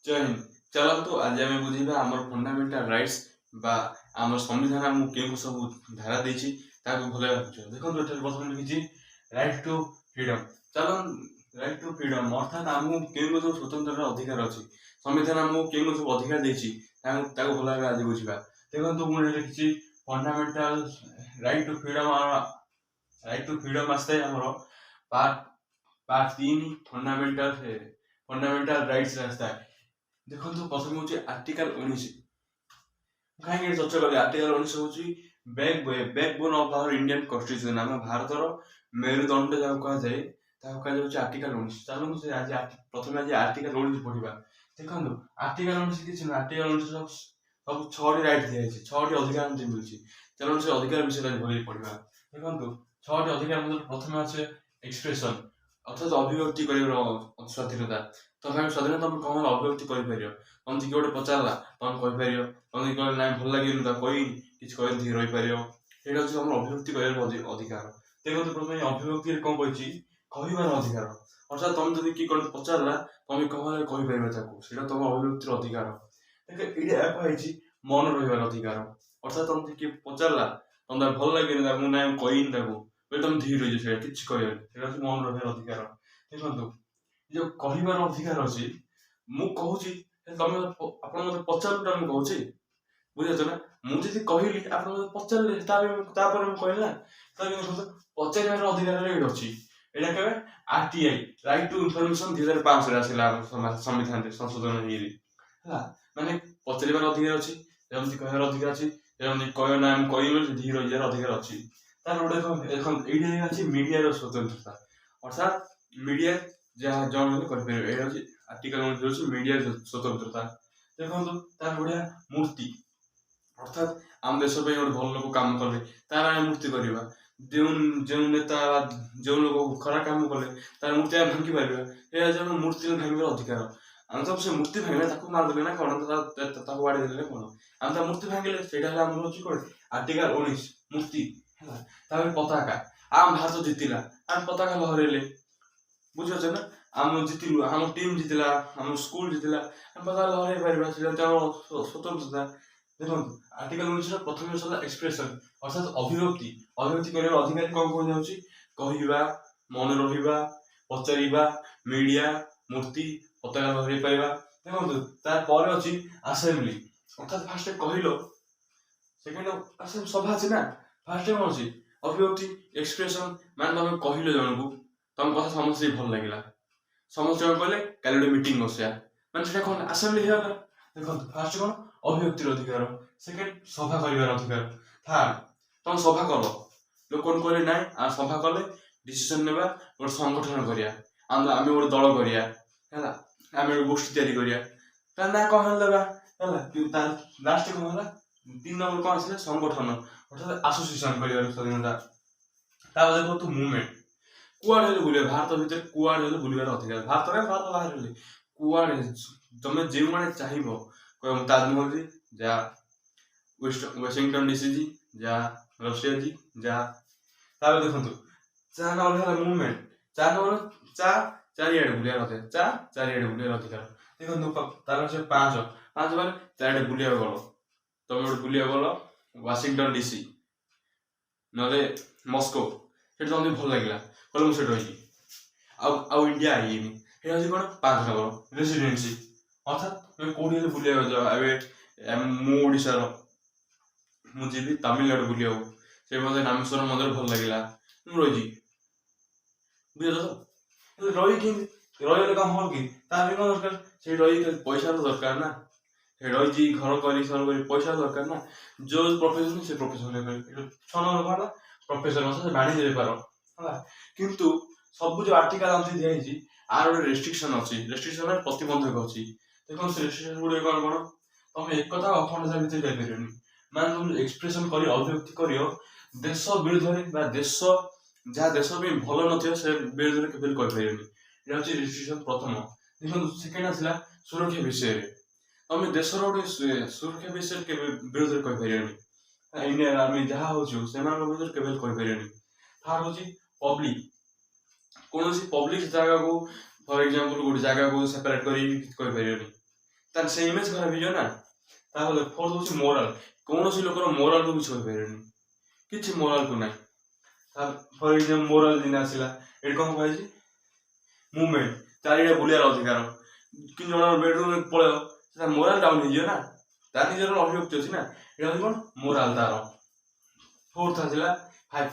जय हिंद। चलतु आज आम बुझा आम फंडामेंटाल राइट्स बा आम संविधान आमको केउ सब धारा देछि भल भाव देखो प्रथम लिखी राइट टू फ्रीडम। चल राइट टू फ्रीडम अर्थात आमको केउ सब स्वतंत्र अधिकार अच्छी संविधान आमको केउ सब अधिकार देछि भल भाव आज बुझा देखो मुझे लिखी फंडामेंटाल राइट टू फ्रीडम आसता है part part 3 fundamental fundamental rights आसता है। देखो प्रथम हूँ आर्टिकल 19 कहीं चर्चा करें आर्टिकल 19 हूँ backbone of our Indian constitution आम भारत मेरुदंड जहाँ कहुए आर्टिकल 19 चलो से आज प्रथम आज आर्टिकल 19 पढ़ा देखो आर्टिकल 19 किसी आर्टिकल 19 सब 6टी राइट दिखाई 6टी अधिकार मिलूँ चलो से अधिकार विषय भले पढ़ा देखो 6टी अधिकार मतलब प्रथम अच्छे एक्सप्रेशन अर्थात अभिव्यक्ति कर स्वाधीनता तुम स्वाधीनता तुम कौन अभिव्यक्ति कर तुम जी गोटे पचारा तुम कहीपर तुम कह ना भल लगे कही किसी कही रहीपर ये तुम अभिव्यक्ति कर अधिकार देखो प्रथम अभिव्यक्ति कौन कही कहबार अधिकार अर्थात तुम जब किए कौन पचारा तुम कह कहीपर तुम अभिव्यक्तिर अधिकार देख ये मन रही अधिकार अर्थात तुम किए पचारा तुम भल लगे मुझे कही तुम धीर रही जाए कि कह मन रही अधिकार देखो जो कहबार अधिकार अच्छी मुझे तुम आप पचारूटा मुझे बुझे ना मुझे कहली आप पचारे कहली ना पचार अधिकार ये अच्छी यहाँ क्या आरटीआई राइट टू इनफॉरमेशन 2005 आसला संविधान संशोधन माने पचार अधिकार अच्छी जमी कहबार अधिकार अच्छी जमी कह ना कही धीर रही अधिकार अच्छी गोटे मीडिया स्वतंत्रता अर्थात मीडिया जहाँ जन कर आर्टिकल मीडिया स्वतंत्रता देखो तार बढ़िया मूर्ति अर्थात आम देश गोटे भल लोक कम कले तार आम मूर्ति करवा जो नेता जो लोग खराब कम कले तार मूर्ति आम भांगी पार यह मूर्ति भांगार अधिकार आम तो से मूर्ति भांगे मारदे ना कौन बाड़ी देने कौन आम तो मूर्ति भांगे से कौन आर्टिकल 19 मूर्ति है पताका आम भारत जीतला आम पताका लहरेले बुझे ना आम जीतलु आम टीम जीतला आम स्कूल जीतला आम पता लहर पार स्वतंत्रता देखो आर्टिकल 19 प्रथम है एक्सप्रेशन अर्थात अभिव्यक्ति अभिव्यक्ति कर अधिकारी कौन कौन जाऊँगी कहवा मन रहा पचारा मीडिया मूर्ति पताका लहर पाइबा देखो तार अच्छी आसेम्बली अर्थात फास्ट कहल सेकेंड सभा अच्छी ना फास्ट कौन अच्छी अभिव्यक्ति एक्सप्रेशन मान तुम कहल जन को तुम कथा समस्त भल लगे समस्त कहले कल गोटे मीटिंग बसा मैंने कौन आसेम्बली हो देखो फास्ट कौन अभिव्यक्तिर अधिकार सेकेंड सभा कर अधिकार थर्ड तुम सभा कर लोक कौन कहले ना आ सभा कले डिसीजन नेबा गोटे संगठन करिया आम गोटे दल करिया आम गोष्ठी या ना कौन देवा लास्ट कौन है 3 नंबर कौन आसा संगठन अर्थात एसोसिएशन कर स्वाधीनता देखो तू मुवमेंट कुआड़े बुले भारत भितर कुआड़े बुलवार अधिकार भारत में भारत बाहर कुआड़े तुम जो मैंने चाह ताजमहल जी जा वाशिंगटन डीसी जी जा रशिया जी जा देखो चा ना मुवमेंट चा चा चारिड़े बुलार अधिकार चा चारिड़े बुलार अधिकार देखो तार से 5 बार चारिड़े बुलिया गल तुम गोटे बुलिया गल वाशिंगटन डीसी ना मस्को से तुम भल लगे कल मुझे रही आउ इंडिया आईनी ये कौन 5 नंबर रेसीडेन्सी अर्थात तुम कौटी बुलिया जाओ मुशार मुझे तमिलनाडु बुलिया से मतलब रामेश्वर मंदिर भल लगे रही बुझे तो रही रही कम हम कि कौन दरकार से रही पैसा तो दरकार ना रही घर कर पैसा दरकार ना जो प्रोफेशन से प्रोफेशन 6 नंबर कौन प्रोफेशन बाणिज्य बेपार है किंतु सब जो आर्टिकल आमसे दिखाई आर गोटे रेस्ट्रिक्शन अच्छी रेस्ट्रिक्शन प्रतिबंधक अच्छी देखो से रेस्ट्रिक्शन गुड़े कौन कौन तुम एक कथा अखंडता भितर जापर मान तुम एक्सप्रेशन कर अभिव्यक्ति कर देश विरुद्ध देश जहाँ देश भल न से विरुद्ध केवल कहीपर ये रेस्ट्रिक्शन प्रथम देखो सेकेंड आसला सुरक्षा विषय तुम देश गोटे सुरक्षा विषय के विरुद्ध कहीपर इंडियन आर्मी जहाँ हो विरुद्ध केवल कहीपर थर्ड हूँ पब्लिक कौन पब्लिक जगह को फॉर एग्जांपल गोटे जगह को सेपरेट कर ତାର ସେ ଇମେଜ ଖରାପ ହେଇଯିବ ନା। ତାପରେ ଫୋର୍ଥ ହଉଛି ମୋରାଲ। କୌଣସି ଲୋକର ମୋରାଲ କୁ କିଛି କହିପାରିବେନି, କିଛି ମୋରାଲ କୁ ନାହିଁ। ଫର ଏକ୍ସାମ୍ପଲ ମୋରାଲ ଦିନ ଆସିଲା, ଏଠି କଣ କୁହାଯାଇଛି, ମୁଭମେଣ୍ଟ, ଚାରିଆଡେ ବୁଲିବାର ଅଧିକାର। କି ଜଣ ବେଡରୁମ ପଳେଇବ, ସେଟା ମୋରାଲ ଡାଉନ ହେଇଯିବ ନା, ତାର ନିଜର ଅଭିବ୍ୟକ୍ତି ଅଛି ନା, ଏଇଟା ହଉଛି କଣ ମୋରାଲ ତାର। ଫୋର୍ଥ ଆସିଲା,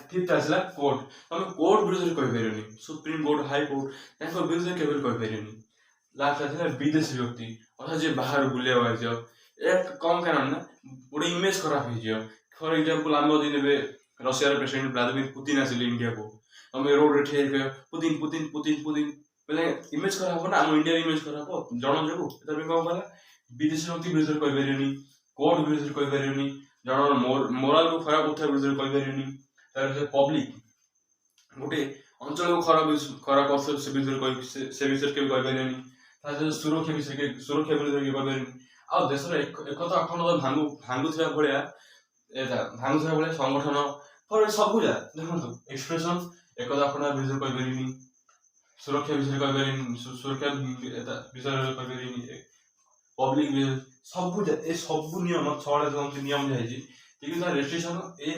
ଫିଫ୍ଥ ଆସିଲା କୋର୍ଟ। ତମେ କୋର୍ଟ ବିରୁଦ୍ଧରେ କହିପାରିବନି, ସୁପ୍ରିମ କୋର୍ଟ, ହାଇ କୋର୍ଟ, ତାଙ୍କ ବିରୁଦ୍ଧରେ କେବେ କହିପାରିବନି। ଲାଷ୍ଟ ଆସିଲା ବିଦେଶୀ ବ୍ୟକ୍ତି, ଅର୍ଥାତ୍ ଯିଏ ବାହାରୁ ବୁଲିବାକୁ ଆସିବ, ଏ କଣ କାରଣ ନା ଗୋଟେ ଇମେଜ ଖରାପ ହେଇଯିବ। ଫର ଏକ୍ସାମ୍ପଲ ଆମ ଦିନ ଏବେ ରଷିଆର ପ୍ରେସିଡେଣ୍ଟ ଭ୍ଲାଦିମିର ପୁତିନ ଆସିଲେ ଇଣ୍ଡିଆକୁ, ତମେ ରୋଡରେ ଠିଆ ହେଇକି କହିବ ପୁତିନ ପୁତିନ ପୁତିନ ପୁତିନ, ବୋଲେ ଇମେଜ ଖରାପ ହବ ନା, ଆମ ଇଣ୍ଡିଆର ଇମେଜ ଖରାପ ହବ ଜଣ ଯୋଗୁ। ସେଥିପାଇଁ କଣ କଲା, ବିଦେଶୀ ବ୍ୟକ୍ତି ବିରୁଦ୍ଧରେ କହିପାରିବନି, କୋର୍ଟ ବିରୁଦ୍ଧରେ କହିପାରିବନି, ଜଣର ମୋରାଲକୁ ଖରାପ କରୁଥିବା ବିରୁଦ୍ଧରେ କହିପାରିବନି। ତାପରେ ପବ୍ଲିକ, ଗୋଟେ ଅଞ୍ଚଳକୁ ଖରାପ କରୁଥିବା ସେ ବିଷୟରେ ସେ ବିଷୟରେ କେବେ କହିପାରିବନି। ତା ସହିତ ସୁରକ୍ଷା ବିରୁଦ୍ଧରେ କେବେ କହିପାରିବନି। ଆଉ ଦେଶର ଏକତା ଅଖଣ୍ଡତା ଭାଙ୍ଗୁଥିବା ଭଳିଆ ସଂଗଠନ ସବୁ ଯା ଦେଖନ୍ତୁ, ଏକ୍ସପ୍ରେସନ, ଏକତା ଅଖଣ୍ଡତା ବିରୁଦ୍ଧରେ କହିପାରିବିନି, ସୁରକ୍ଷା ବିଷୟରେ କହିପାରିବିନି, ସୁରକ୍ଷା ବିଷୟରେ କହିପାରିବିନି, ପବ୍ଲିକ ସବୁ ଏ ସବୁ ନିୟମ 6ଟା ନିୟମ ଯାଇଛି, କିନ୍ତୁ ତାର ରେଷ୍ଟ୍ରିକ୍ସନ ଏ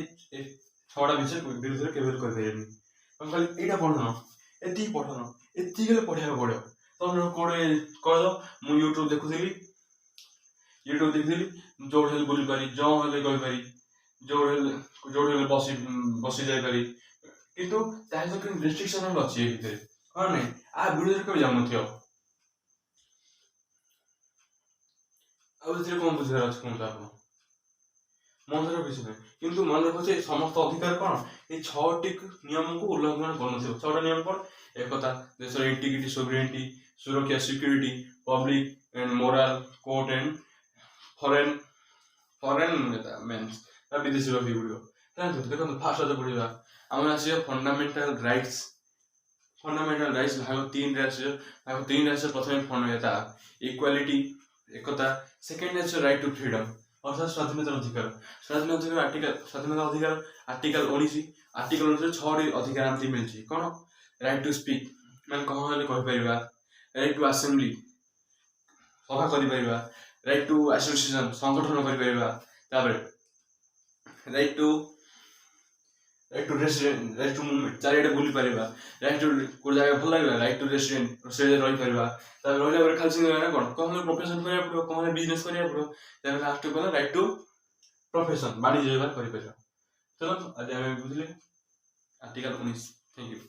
6ଟା ବିରୁଦ୍ଧରେ କେବେ କହିପାରିବେନି। ତମେ ଖାଲି ଏଇଟା ପଢୁନ, ଏତିକି ପଢୁନ, ଏତିକି ହେଲେ ପଢିବାକୁ ପଡିବ। ତମେ କୋଉଠି କହିଦ, ମୁଁ ୟୁଟ୍ୟୁବ ଦେଖିଥିଲି, ଯୋଉଠି ହେଲେ ବୁଲିପାରି, ହେଲେ କହିପାରି, ଯୋଉଠି ହେଲେ ବସି ଯାଇପାରି, କିନ୍ତୁ ତା ସହିତ ରେଷ୍ଟ୍ରିକ୍ସନ ଅଛି ଏ ଭିତରେ, ହଁ ନାଇଁ, ଆ ବିରୁଦ୍ଧରେ କେବେ ଯାଉନଥିବ। ଆଉ ଏଥିରେ କଣ ବୁଝିବାର ଅଛି କୁହନ୍ତୁ ଆପଣ? ମନରେ କିଛି ନାହିଁ, କିନ୍ତୁ ମନେ ରଖୁଛି ସମସ୍ତ ଅଧିକାର କଣ, ଏଇ 6ଟି ନିୟମକୁ ଉଲ୍ଲଂଘନ କରୁନଥିବ। 6ଟା ନିୟମ କଣ, ଏକତା, ଦେଶର ଇଣ୍ଟିଗ୍ରିଟି, ସୋଭରେନିଟି, ସୁରକ୍ଷା, security, public and moral, court and foreign means ବିଦେଶୀ ବ୍ୟକ୍ତି ଗୁଡ଼ିକ। ଦେଖନ୍ତୁ ଫାର୍ଷ୍ଟ କଥା ପଢିବା, ଆମର ଆସିବ ଫଣ୍ଡାମେଣ୍ଟାଲ ରାଇଟ୍ସ। ଫଣ୍ଡାମେଣ୍ଟାଲ ରାଇଟ୍ସ ଭାଗ 3ରେ ଆସିବ। ପ୍ରଥମେ ଇକ୍ୱାଲିଟି, ଏକତା। ସେକେଣ୍ଡ ଆସିବ ରାଇଟ୍ ଟୁ ଫ୍ରିଡମ, ଅର୍ଥାତ୍ ସ୍ୱାଧୀନତାର ଅଧିକାର। ସ୍ୱାଧୀନତା ଅଧିକାର ଆର୍ଟିକଲ 19। ଆର୍ଟିକଲ 19ରେ 6ଟି ଅଧିକାର ଆମକୁ ମିଳିଛି। କଣ, ରାଇଟ୍ ଟୁ ସ୍ପିକ୍, ମାନେ କଣ ହେଲେ କହିପାରିବା, ରାଇଟ୍ ଟୁ ଆସେମ୍ବଲି, ସଭା କରିପାରିବା, ରାଇଟ୍ ଟୁ ଆସୋସିଏସନ, ସଂଗଠନ କରିପାରିବା, ତାପରେ ରାଇଟ୍ ଟୁ ମୁଭମେଣ୍ଟ, ଚାରିଆଡେ ବୁଲି ପାରିବା, ରାଇଟ୍ ଟୁ କୋଉ ଜାଗା ଭଲ ଲାଗିଲା, ରାଇଟ୍ ଟୁ ରେସିଡେଣ୍ଟ, ରହିପାରିବା। ତାପରେ ରହିଲା ପରେ ଖାଲି ନା କଣ ପ୍ରଫେସନ କରିବାକୁ ପଡିବ, କଣ ବିଜନେସ କରିବାକୁ ପଡିବ। ତାପରେ ଲାଷ୍ଟ ଗଲା ରାଇଟ୍ ଟୁ ପ୍ରଫେସନ, ବାଣିଜ୍ୟ ବ୍ୟବହାର କରିପାରିବା। ଚलो ଆଜି ଆମେ ବୁଝିଲେ ଆର୍ଟିକଲ 19। Thank you.